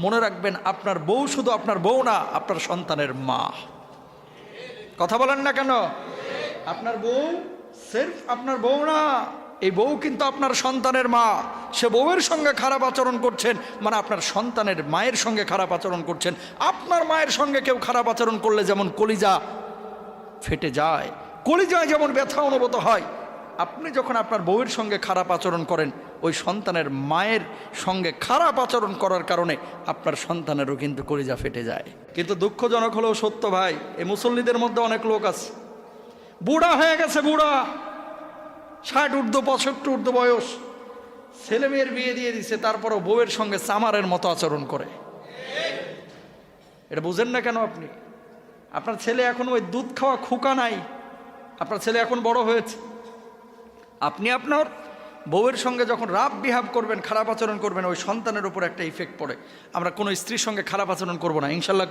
মনে রাখবেন আপনার বউ শুধু আপনার বউ না, আপনার সন্তানের মা। কথা বলেন না কেন? আপনার বউ সির্ফ আপনার বউ না, এই বউ কিন্তু আপনার সন্তানের মা। সে বউয়ের সঙ্গে খারাপ আচরণ করছেন মানে আপনার সন্তানের মায়ের সঙ্গে খারাপ আচরণ করছেন। আপনার মায়ের সঙ্গে কেউ খারাপ আচরণ করলে যেমন কলিজা ফেটে যায়, কলিজায় যেমন ব্যথা অনুভূত হয়, আপনি যখন আপনার বউয়ের সঙ্গে খারাপ আচরণ করেন, ওই সন্তানের মায়ের সঙ্গে খারাপ আচরণ করার কারণে আপনার সন্তানেরও কিন্তু কলিজা ফেটে যায়। কিন্তু দুঃখজনক হলেও সত্য ভাই, এই মুসল্লিদের মধ্যে অনেক লোক আছে বুড়া হয়ে গেছে, বুড়া 60 ঊর্ধ্ব 65 ঊর্ধ্ব বয়স, ছেলে মেয়ের বিয়ে দিয়ে দিছে, তারপরও বউয়ের সঙ্গে চামারের মতো আচরণ করে। এটা বুঝেন না কেন? আপনি আপনার ছেলে এখন ওই দুধ খাওয়া খোকা নাই, আপনার ছেলে এখন বড় হয়েছে। আপনি আপনার বউয়ের সঙ্গে যখন রাফ বিহেভ করবেন, খারাপ আচরণ করবেন, ওই সন্তানের উপর একটা ইফেক্ট পড়ে। আমরা কোনো স্ত্রীর সঙ্গে খারাপ আচরণ করব না ইনশাল্লাহ।